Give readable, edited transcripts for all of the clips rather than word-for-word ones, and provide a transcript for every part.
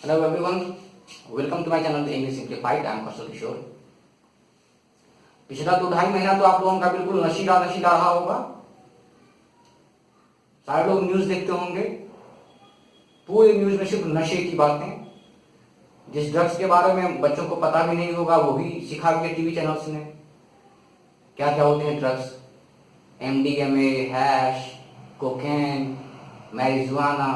Hello everyone, welcome to my channel English Simplified. I am Kaushal Kishore. पिछला 2-2.5 महीना तो आप लोगों का बिल्कुल नशीला रहा होगा। सारे लोग न्यूज देखते होंगे, पूरे न्यूज में सिर्फ नशे की बातें। जिस ड्रग्स के बारे में बच्चों को पता भी नहीं होगा वो भी सिखा दिया टीवी चैनल्स ने। क्या क्या होते हैं drugs, MDMA, hash, cocaine, marijuana.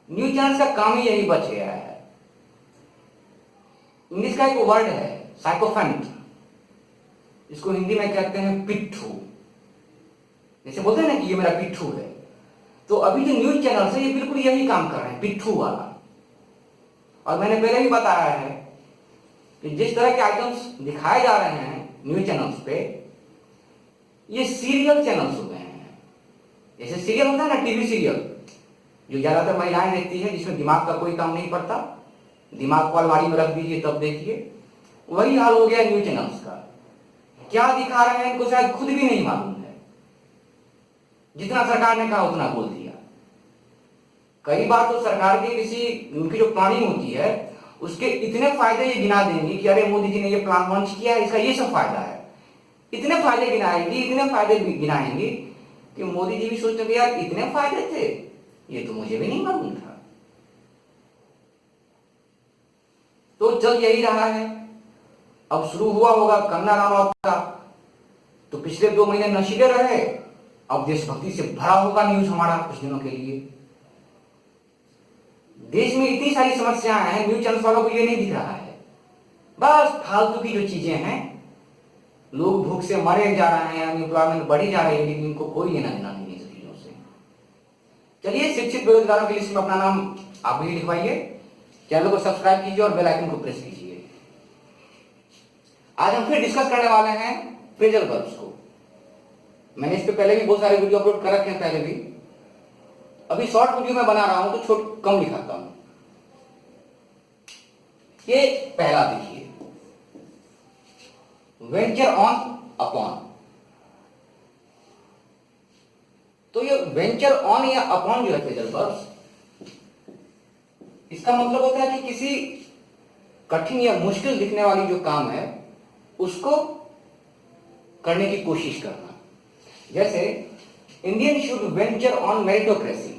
News channels का काम ही यही बच गया है। इंग्लिश का एक वर्ड है साइकोफेंट, इसको हिंदी में कहते हैं पिट्ठू। जैसे बोलते हैं ना कि ये मेरा पिट्ठू है, तो अभी जो न्यूज चैनल्स है ये बिल्कुल यही काम कर रहे हैं, पिट्ठू वाला। और मैंने पहले भी बताया है कि जिस तरह के आइटम्स दिखाए जा रहे हैं न्यूज चैनल्स पे, ये सीरियल चैनल्स हो गए हैं। जैसे सीरियल होता है ना, टीवी सीरियल जो ज्यादातर महिलाएं देखती है, जिसमें दिमाग का कोई काम नहीं पड़ता, दिमाग को अलमारी में रख दीजिए तब देखिए। वही हाल हो गया न्यूज चैनल्स का। क्या दिखा रहे हैं इनको शायद खुद भी नहीं मालूम है। जितना सरकार ने कहा उतना बोल दिया। कई बार तो सरकार की उनकी जो प्लानिंग होती है उसके इतने फायदे ये गिना देंगी कि अरे मोदी जी ने ये प्लान लॉन्च किया है, इसका ये सब फायदा है। इतने फायदे गिनाएंगी कि मोदी जी भी सोचते हैं यार इतने फायदे थे, ये तो मुझे भी नहीं मालूम था। तो चल यही रहा है। अब शुरू हुआ होगा कंगना रनौत का, तो पिछले 2 महीने नशीले रहे, अब देशभक्ति से भरा होगा न्यूज हमारा कुछ दिनों के लिए। देश में इतनी सारी समस्याएं हैं, न्यूज चैनल वालों को ये नहीं दिख रहा है। बस फालतू की जो चीजें हैं, लोग भूख से मरे जा रहे हैं, अनएम्प्लॉयमेंट बढ़ी जा रही है, लेकिन इनको कोई लेना देना नहीं है चीजों से। चलिए, शिक्षित बेरोजगारों की लिस्ट में अपना नाम आप भी लिखवाइए, चैनल को सब्सक्राइब कीजिए और बेल आइकन को प्रेस कीजिए। आज हम फिर डिस्कस करने वाले हैं फ्रेजल वर्ब्स को। मैंने इस पे पहले भी बहुत सारे वीडियो अपलोड कर रखे हैं पहले भी। अभी शॉर्ट वीडियो में बना रहा हूं तो छोट कम दिखाता हूं। ये पहला देखिए, वेंचर ऑन अपॉन। तो ये वेंचर ऑन या अपॉन जो है फ्रेजल वर्ब्स, इसका मतलब होता है कि किसी कठिन या मुश्किल दिखने वाली जो काम है उसको करने की कोशिश करना। जैसे Indian should venture on meritocracy,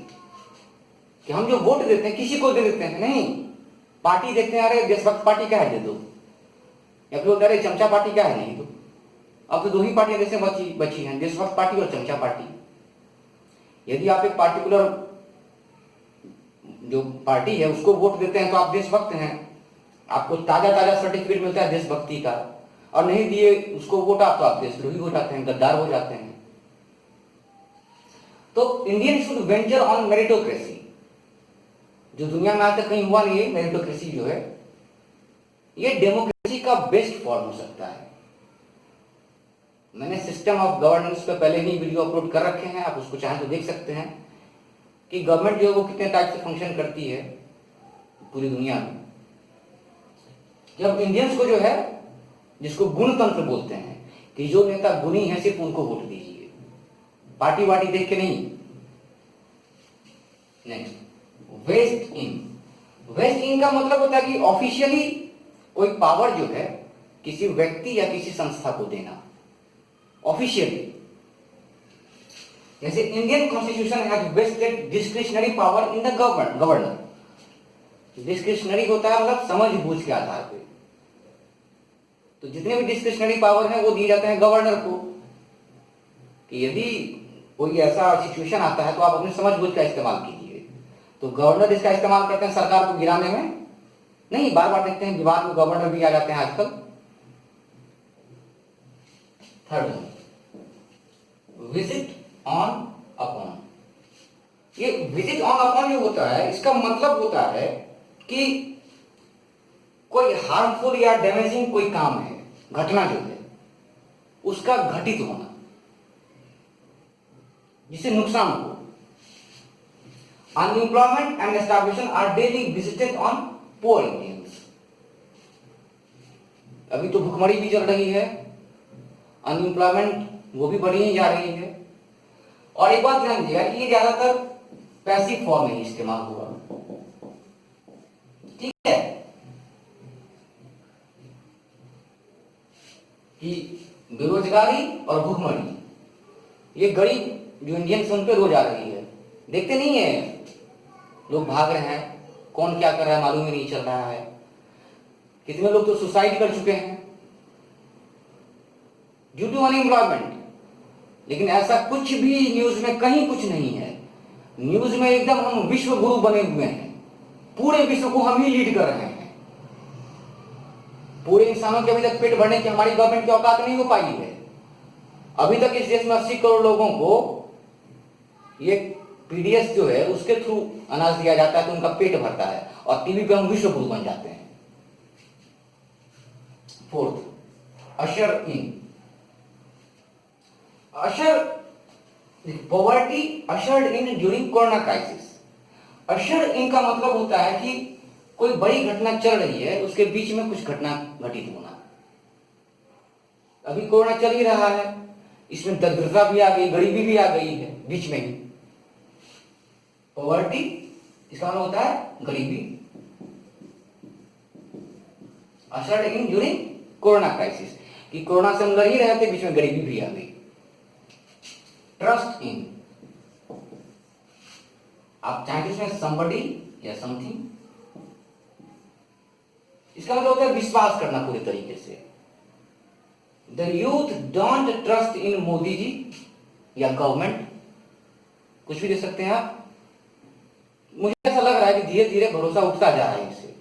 कि हम जो वोट देते हैं किसी को दे देते हैं, नहीं पार्टी देखते हैं, अरे देशभक्त पार्टी क्या है दे दो, या फिर अरे चमचा पार्टी क्या है नहीं दो। अब तो 2 ही पार्टियां देश में बची हैं, देशभक्त पार्टी और चमचा पार्टी। यदि आप एक पार्टिकुलर जो पार्टी है उसको वोट देते हैं तो आप देशभक्त हैं, आपको ताजा सर्टिफिकेट मिलता है देशभक्ति का, और नहीं दिए उसको वोट आप तो आप देशद्रोही हो जाते हैं, गद्दार हो जाते हैं। तो Indian should venture on meritocracy, जो दुनिया में आज तक कहीं हुआ नहीं है। मेरिटोक्रेसी जो है ये डेमोक्रेसी का बेस्ट फॉर्म हो सकता है। मैंने सिस्टम ऑफ गवर्नेंस पे पहले ही वीडियो अपलोड कर रखे हैं, आप उसको चाहें तो देख सकते हैं कि गवर्नमेंट जो है वो कितने टाइप से फंक्शन करती है पूरी दुनिया में। जब इंडियंस को जो है, जिसको गुणतंत्र बोलते हैं, कि जो नेता गुणी है सिर्फ उनको वोट दीजिए, पार्टी वार्टी देख के नहीं। नेक्स्ट, वेस्ट इन का मतलब होता है कि ऑफिशियली कोई पावर जो है किसी व्यक्ति या किसी संस्था को देना, ऑफिशियली। जैसे Indian constitution has vested discretionary power in the governor. Discretionary होता है मतलब समझ बूझ के आधार पे, तो जितने भी डिस्क्रिशनरी पावर है वो दिए जाते हैं गवर्नर को, कि यदि कोई ऐसा सिचुएशन आता है तो आप अपनी समझ बूझ का इस्तेमाल कीजिए। तो गवर्नर इसका इस्तेमाल करते हैं सरकार को गिराने में, नहीं बार बार देखते हैं विवाद में गवर्नर भी आ जाते हैं आजकल। Third, visit on upon. ये विजिट ऑन अपॉन जो होता है, इसका मतलब होता है कि कोई हार्मफुल या डैमेजिंग कोई काम है, घटना जो है उसका घटित होना, जिससे नुकसान हो। Unemployment and starvation are daily visited on poor Indians. अभी तो भुखमरी भी चल रही है, अनएम्प्लॉयमेंट वो भी बढ़ी ही जा रही है। और एक बात ध्यान दीजिएगा कि ये ज्यादातर पैसिव फॉर्म में ही इस्तेमाल हुआ। ठीक है, कि बेरोजगारी और भूखमरी, ये गरीब जो इंडियंस उन पे रोज आ रही है। देखते नहीं है, लोग भाग रहे हैं, कौन क्या कर रहा है मालूम ही नहीं चल रहा है। कितने लोग तो सुसाइड कर चुके हैं ड्यू टू अनएम्प्लॉयमेंट। लेकिन ऐसा कुछ भी न्यूज में कहीं कुछ नहीं है। न्यूज में एकदम हम विश्व गुरु बने हुए हैं, पूरे विश्व को हम ही लीड कर रहे हैं। पूरे इंसानों के अभी तक पेट भरने की हमारी गवर्नमेंट की औकात नहीं हो पाई है। अभी तक इस देश में 80 करोड़ लोगों को ये पीडीएस जो है उसके थ्रू अनाज दिया जाता है तो उनका पेट भरता है, और टीवी पे हम विश्व गुरु बन जाते हैं। Fourth, usher in. Usher poverty ushered in during corona crisis. Usher in का मतलब होता है कि कोई बड़ी घटना चल रही है, उसके बीच में कुछ घटना घटित होना। अभी कोरोना चल ही रहा है, इसमें दरिद्रता भी आ गई, गरीबी भी आ गई है बीच में ही। पॉवर्टी इसका मतलब होता है गरीबी। Ushered in during corona crisis, कि कोरोना से हम लड़ ही रहे थे, बीच में गरीबी भी आ गई। ट्रस्ट इन, आप चाहें इसमें somebody या समथिंग, इसका मतलब होता है विश्वास करना पूरे तरीके से। The youth don't trust in Modi ji या गवर्नमेंट, कुछ भी दे सकते हैं आप। मुझे ऐसा लग रहा है कि धीरे धीरे भरोसा उठता जा रहा है इससे।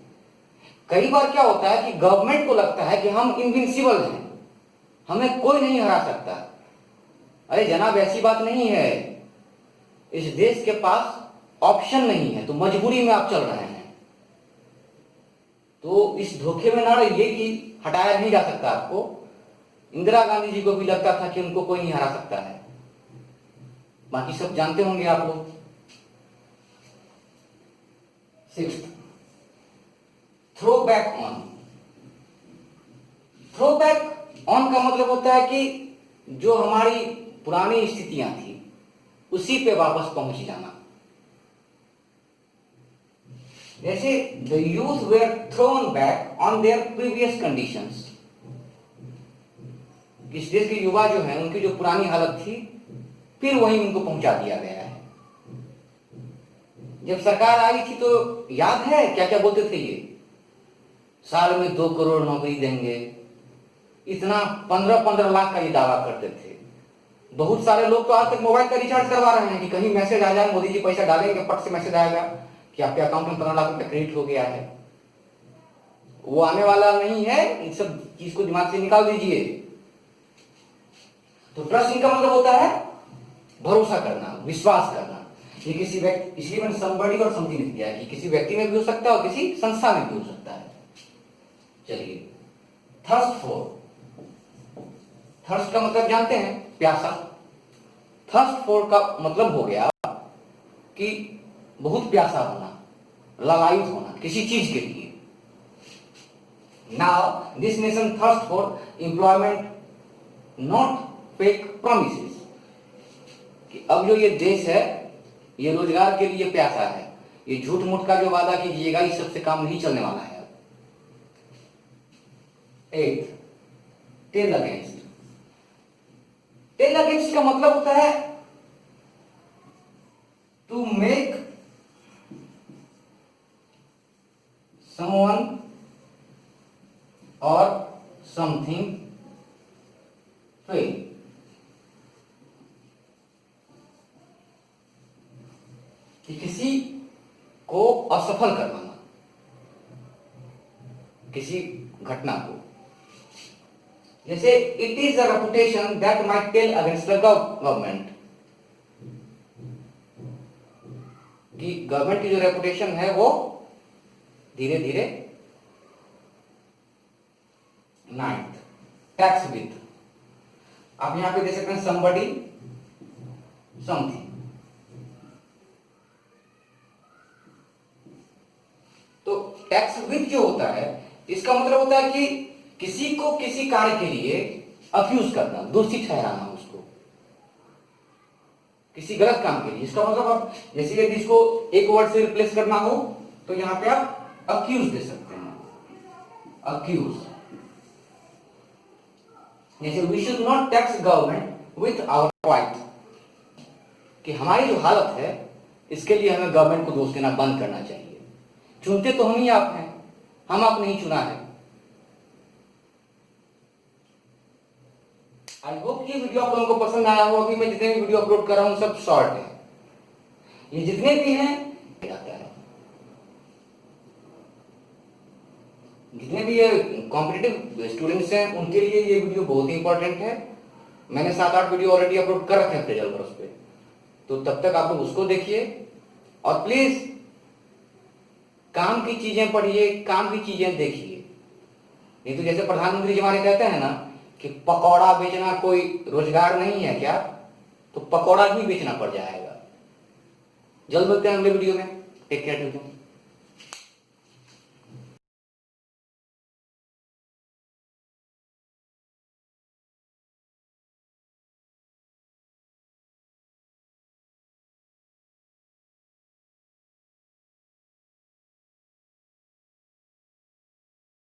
कई बार क्या होता है कि गवर्नमेंट को लगता है कि हम इनविंसिबल हैं, हमें कोई नहीं हरा सकता। अरे जनाब, ऐसी बात नहीं है। इस देश के पास ऑप्शन नहीं है, तो मजबूरी में आप चल रहे हैं। तो इस धोखे में ना रहिए कि हटाया नहीं जा सकता आपको। इंदिरा गांधी जी को भी लगता था कि उनको कोई नहीं हरा सकता है, बाकी सब जानते होंगे आप लोग। Sixth, throw back on. Throw back on का मतलब होता है कि जो हमारी पुरानी स्थितियां थी उसी पे वापस पहुंच जाना। जैसे the youth were thrown back on their previous conditions. इस देश के युवा जो हैं उनकी जो पुरानी हालत थी फिर वहीं उनको पहुंचा दिया गया है। जब सरकार आई थी तो याद है क्या क्या बोलते थे, ये साल में 2 करोड़ नौकरी देंगे, इतना 15-15 लाख का ये दावा करते थे। बहुत सारे लोग तो आज तक मोबाइल का रिचार्ज करवा रहे हैं कि कहीं मैसेज आ जाए, मोदी जी पैसा डालेंगे, पट से मैसेज आएगा कि आपके अकाउंट में 15 लाख रुपए क्रेडिट हो गया है। वो आने वाला नहीं है, इन सब चीज को दिमाग से निकाल दीजिए। तो ट्रस्ट इनका मतलब होता है भरोसा करना, विश्वास करना। ये किसी व्यक्ति, इसलिए मैंने somebody और समथिंग लिख दिया है कि किसी व्यक्ति में भी हो सकता है और किसी संस्था में भी हो सकता है। चलिए, थर्स्ट फॉर। थर्स्ट का मतलब जानते हैं, प्यासा। थर्स्ट फॉर का मतलब हो गया कि बहुत प्यासा होना, लालायित होना किसी चीज के लिए। Now this nation thirst for employment not fake promises, कि अब जो ये देश है ये रोजगार के लिए प्यासा है। ये झूठ मूठ का जो वादा कीजिएगा इस सबसे काम नहीं चलने वाला है। 8, टेल अगेंस्ट। टेल अगेंस्ट का मतलब होता है टू मेक समवन और समथिंग फेल। कि किसी को असफल करवाना, किसी घटना को। जैसे it is a reputation that might tell against the government, कि गवर्नमेंट की जो रेपुटेशन है वो धीरे धीरे। 9th, tax with. आप यहां पे दे सकते हैं somebody, something। तो टैक्स विद जो होता है इसका मतलब होता है कि किसी को किसी कार्य के लिए अक्यूज करना, दोषी ठहराना उसको किसी गलत काम के लिए। इसका मतलब आप जैसे यदि इसको एक वर्ड से रिप्लेस करना हो तो यहां पे आप अक्यूज दे सकते हैं, अक्यूज। जैसे we should not tax government with our point, कि हमारी जो हालत है इसके लिए हमें गवर्नमेंट को दोष देना बंद करना चाहिए। चुनते तो हम ही आप हैं, हम आपने ही चुना है। आई होप ये वीडियो आप लोगों को पसंद आया हो। अभी मैं जितने भी वीडियो अपलोड कर रहा हूं सब शॉर्ट है, ये जितने भी हैं आता है, जितने भी ये कॉम्पिटिटिव स्टूडेंट्स हैं उनके लिए ये वीडियो बहुत ही इंपॉर्टेंट है। मैंने 7-8 वीडियो ऑलरेडी अपलोड कर रखे हैं प्रेजल पर, उस पर, तो तब तक आप लोग उसको देखिए और प्लीज काम की चीजें पढ़िए, काम की चीजें देखिए। नहीं तो जैसे प्रधानमंत्री जी हमारे कहते हैं ना कि पकौड़ा बेचना कोई रोजगार नहीं है क्या, तो पकौड़ा ही बेचना पड़ जाएगा। जल्द मिलते हैं अगले वीडियो में। Take care.